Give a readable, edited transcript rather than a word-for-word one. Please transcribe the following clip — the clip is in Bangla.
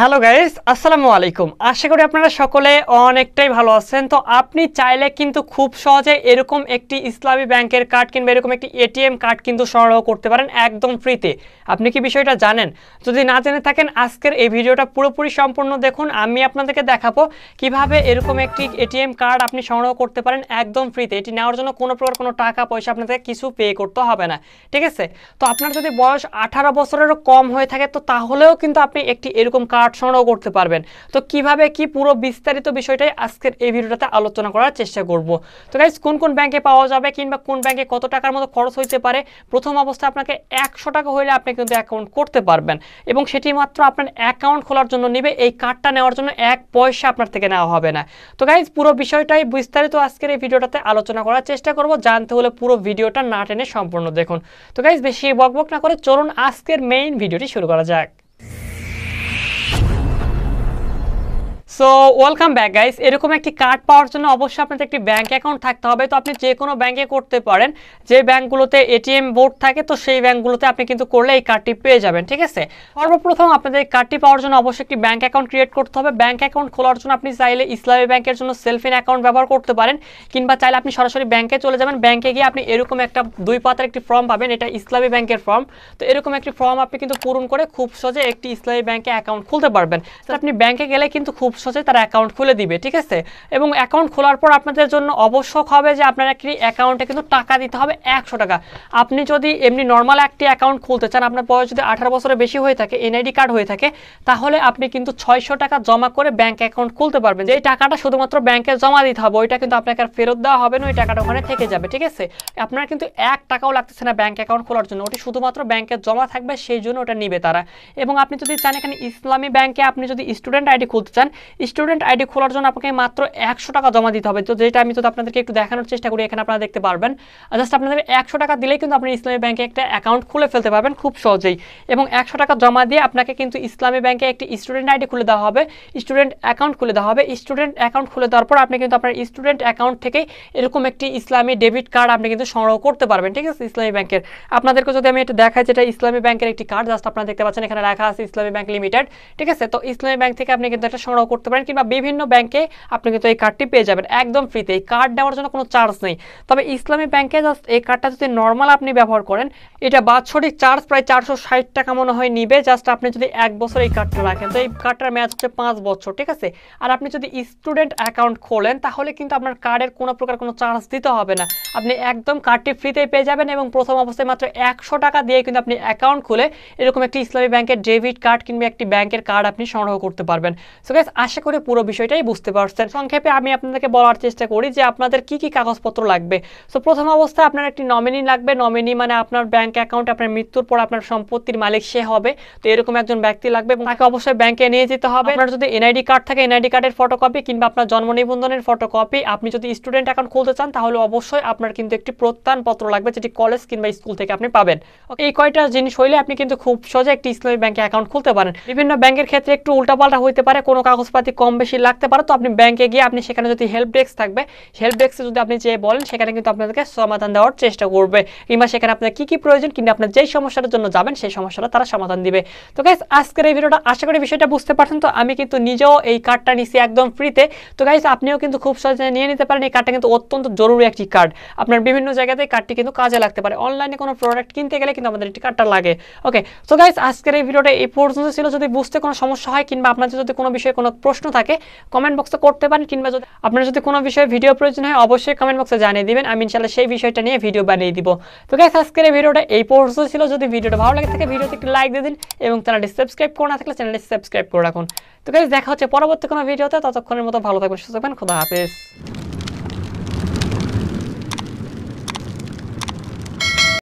হ্যালো গাইস, আসসালামু আলাইকুম। আশা করি আপনারা সকলে অনেকটাই ভালো আছেন। তো আপনি চাইলে কিন্তু খুব সহজে এরকম একটি ইসলামী ব্যাংকের কার্ড কিংবা এরকম একটি এটিএম কার্ড কিন্তু সংগ্রহ করতে পারেন একদম ফ্রিতে। আপনি কি বিষয়টা জানেন? যদি না জেনে থাকেন আজকের এই ভিডিওটা পুরোপুরি সম্পূর্ণ দেখুন। আমি আপনাদেরকে দেখাবো কিভাবে এরকম একটি এটিএম কার্ড আপনি সংগ্রহ করতে পারেন একদম ফ্রিতে। এটি নেওয়ার জন্য কোনো প্রকার কোনো টাকা পয়সা আপনাদের কিছু পে করতে হবে না, ঠিক আছে? তো আপনার যদি বয়স 18 বছরেরও কম হয়ে থাকে তো তাহলেও কিন্তু আপনি একটি এরকম কার্ড সংগ্রহ করতে পারবেন। তো কিভাবে কি পুরো বিস্তারিত বিষয়টাই আজকের এই ভিডিওটাতে আলোচনা করার চেষ্টা করব। তো গাইস, কোন কোন ব্যাংকে পাওয়া যাবে কিংবা কোন ব্যাংকে কত টাকার মতো খরচ হইতে পারে, প্রথম অবস্থায় আপনাকে 100 টাকা হইলে আপনি কিন্তু অ্যাকাউন্ট করতে পারবেন এবং সেটি মাত্র আপনার অ্যাকাউন্ট খোলার জন্য নেবে। এই কার্ডটা নেওয়ার জন্য 1 পয়সা আপনার থেকে নেওয়া হবে না। তো গাইস, পুরো বিষয়টাই বিস্তারিত আজকের এই ভিডিওটাতে আলোচনা করার চেষ্টা করব। জানতে হলে পুরো ভিডিওটা না টেনে সম্পূর্ণ দেখুন। তো গাইস, বেশি বকবক না করে চলুন আজকের মেইন ভিডিওটি শুরু করা যাক। So welcome back guys. এরকম একটি কার্ড পাওয়ার জন্য অবশ্যই আপনাদের একটি ব্যাংক অ্যাকাউন্ট থাকতে হবে। তো আপনি যে কোনো ব্যাংকে করতে পারেন, যে ব্যাংকগুলোতে এটিএম বোর্ড থাকে তো সেই ব্যাংকগুলোতে আপনি কিন্তু করলে এই কার্ডটি পেয়ে যাবেন, ঠিক আছে? সর্বপ্রথম আপনাদের এই কার্ডটি পাওয়ার জন্য অবশ্যই একটি ব্যাংক অ্যাকাউন্ট ক্রিয়েট করতে হবে। ব্যাংক অ্যাকাউন্ট খোলার জন্য আপনি চাইলে ইসলামী ব্যাংকের জন্য সেলফ ইন অ্যাকাউন্ট ব্যবহার করতে পারেন, কিংবা চাইলে আপনি সরাসরি ব্যাংকে চলে যাবেন। ব্যাংকে গিয়ে আপনি এরকম একটা 2 পাতার একটি ফর্ম পাবেন, এটা ইসলামী ব্যাংকের ফর্ম। তো এরকম একটি ফর্ম আপনি কিন্তু পূরণ করে খুব সহজে একটি ইসলামী ব্যাংকে অ্যাকাউন্ট খুলতে পারবেন। তো আপনি ব্যাংকে গেলে কিন্তু খুব সহজে তারা অ্যাকাউন্ট খুলে দিবে, ঠিক আছে? এবং অ্যাকাউন্ট খোলার পর আপনাদের জন্য আবশ্যক হবে যে আপনার একটি অ্যাকাউন্টে কিন্তু টাকা দিতে হবে 100 টাকা। আপনি যদি এমনি নর্মাল একটি অ্যাকাউন্ট খুলতে চান, আপনার বয়স যদি 18 বছরের বেশি হয়ে থাকে, এনআইডি কার্ড হয়ে থাকে, তাহলে আপনি কিন্তু 600 টাকা জমা করে ব্যাংক অ্যাকাউন্ট খুলতে পারবেন। যে টাকাটা শুধুমাত্র ব্যাংকে জমা দিতে হবে, ওইটা কিন্তু আপনাকে আর ফেরত দেওয়া হবে না, ওই টাকাটা ওখানে থেকে যাবে, ঠিক আছে? আপনার কিন্তু 1 টাকাও লাগতেছে না ব্যাংক অ্যাকাউন্ট খোলার জন্য, ওটি শুধুমাত্র ব্যাংকে জমা থাকবে, সেই জন্য ওটা নিবে তারা। এবং আপনি যদি চান এখানে ইসলামী ব্যাংকে আপনি যদি স্টুডেন্ট আইডি খুলতে চান, স্টুডেন্ট আইডি খোলার জন্য আপনাকে মাত্র 100 টাকা জমা দিতে হবে। তো যেটা আমি যদি আপনাদেরকে একটু দেখানোর চেষ্টা করি, এখানে আপনারা দেখতে পারবেন, জাস্ট আপনাদের 100 টাকা দিলেই কিন্তু আপনি ইসলামী ব্যাংকে একটা অ্যাকাউন্ট খুলে ফেলতে পারবেন খুব সহজেই। এবং 100 টাকা জমা দিয়ে আপনাকে কিন্তু ইসলামী ব্যাংকে একটি স্টুডেন্ট আইডি খুলে দেওয়া হবে, স্টুডেন্ট অ্যাকাউন্ট খুলে দেওয়া হবে। স্টুডেন্ট অ্যাকাউন্ট খুলে দেওয়ার পর আপনি কিন্তু আপনার স্টুডেন্ট অ্যাকাউন্ট থেকেই এরকম একটি ইসলামী ডেবিট কার্ড আপনি কিন্তু সংগ্রহ করতে পারবেন, ঠিক আছে? ইসলামী ব্যাংকের আপনাদেরকে যদি আমি এটা দেখাই, যেটা ইসলামী ব্যাংকের একটি কার্ড, জাস্ট আপনারা দেখতে পাচ্ছেন এখানে লেখা আছে ইসলামী ব্যাংক লিমিটেড, ঠিক আছে? তো ইসলামী ব্যাংক থেকে আপনি কিন্তু এটা সংগ্রহ করতে পারেন, কিংবা বিভিন্ন ব্যাংকে আপনি কিন্তু এই কার্ডটি পেয়ে যাবেন একদম ফ্রিতে। এই কার্ড নেওয়ার জন্য কোনো চার্জ নেই। তবে ইসলামী ব্যাংকে জাস্ট এই কার্ডটা যদি নর্মাল আপনি ব্যবহার করেন, এটা বাৎসরিক চার্জ প্রায় 460 টাকা মনে হয় নিবে, জাস্ট আপনি যদি 1 বছর এই কার্ডটা রাখেন। তো এই কার্ডটার মেয়াদ হচ্ছে 5 বছর, ঠিক আছে? আর আপনি যদি স্টুডেন্ট অ্যাকাউন্ট খোলেন তাহলে কিন্তু আপনার কার্ডের কোনো প্রকার কোনো চার্জ দিতে হবে না, আপনি একদম কার্ডটি ফ্রিতেই পেয়ে যাবেন। এবং প্রথম অবস্থায় মাত্র 100 টাকা দিয়ে কিন্তু আপনি অ্যাকাউন্ট খুলে এরকম একটি ইসলামী ব্যাংকের ডেবিট কার্ড কিংবা একটি ব্যাংকের কার্ড আপনি সংগ্রহ করতে পারবেন। সো গাইস, আশা করি পুরো বিষয়টাই বুঝতে পারছেন। সংক্ষেপে আমি আপনাদেরকে বলার চেষ্টা করি যে আপনাদের কি কি কাগজপত্র লাগবে। সো প্রথম অবস্থায় আপনার একটি নমিনি লাগবে। নমিনি মানে আপনার ব্যাংক অ্যাকাউন্ট, আপনার মৃত্যুর পর আপনার সম্পত্তির মালিক সে হবে। তো এরকম একজন ব্যক্তি লাগবে এবং তাকে অবশ্যই ব্যাংকে নিয়ে যেতে হবে। আপনার যদি এনআইডি কার্ড থাকে, এনআইডি কার্ডের ফটোকপি কিংবা আপনার জন্ম নিবন্ধনের ফটোকপি। আপনি যদি স্টুডেন্ট অ্যাকাউন্ট খুলতে চান তাহলে অবশ্যই আপনার কিন্তু একটি প্রত্যয়নপত্র লাগবে, যেটি কলেজ কিংবা স্কুল থেকে আপনি পাবেন। এই কয়টা জিনিস হইলে আপনি কিন্তু খুব সহজে একটি ইসলামী ব্যাংকে অ্যাকাউন্ট খুলতে পারেন। বিভিন্ন ব্যাংকের ক্ষেত্রে একটু উল্টাপাল্টা হইতে পারে, কোনো কাগজপাতি কম বেশি লাগতে পারে। তো আপনি ব্যাংকে গিয়ে আপনি সেখানে যদি হেল্প ডেস্ক থাকবে, হেল্প ডেস্কে যদি আপনি যে বলেন সেখানে কিন্তু আপনাদেরকে সমাধান দেওয়ার চেষ্টা করবে, কিংবা সেখানে আপনার কি কি প্রয়োজন কিংবা আপনার যেই সমস্যাটার জন্য যাবেন সেই সমস্যাটা তারা সমাধান দিবে। তো গাইস, আজকের এই ভিডিওটা আশা করি বিষয়টা বুঝতে পারছেন। তো আমি কিন্তু নিজেও এই কার্ডটা নিছি একদম ফ্রিতে। তো গাইস, আপনিও কিন্তু খুব সহজে নিয়ে নিতে পারেন। এই কার্ডটা কিন্তু অত্যন্ত জরুরি একটি কার্ড, আপনার বিভিন্ন জায়গাতে কার্ডটি কিন্তু কাজে লাগতে পারে। অনলাইনে কোনো প্রোডাক্ট কিনতে গেলে কিন্তু আমাদের এই কার্ডটা লাগে। ওকে, তো গাইস, আজকের এই ভিডিওটা এই পর্যন্ত ছিল। যদি বুঝতে কোনো সমস্যা হয় কিংবা আপনাদের যদি কোনো বিষয়ে কোনো প্রশ্ন থাকে কমেন্ট বক্সে করতে পারেন, কিংবা যদি আপনার যদি কোনো বিষয়ে ভিডিও প্রয়োজন হয় অবশ্যই কমেন্ট বক্সে জানিয়ে দিবেন। আমি ইনশাআল্লাহ সেই বিষয়টা নিয়ে ভিডিও বানিয়ে দিব। তো গাইস, আজকের এই ভিডিওটা এই পর্যন্ত ছিল। যদি ভিডিওটা ভালো লাগে থাকে ভিডিওতে একটি লাইক দিয়ে দিন এবং চ্যানেলটি সাবস্ক্রাইব করে না থাকলে চ্যানেলটি সাবস্ক্রাইব করে রাখুন। তো গাইস, দেখা হচ্ছে পরবর্তী কোনো ভিডিওতে। ততক্ষণের মতো ভালো থাকবেন, সুস্থ থাকবেন। খোদা হাফেজ।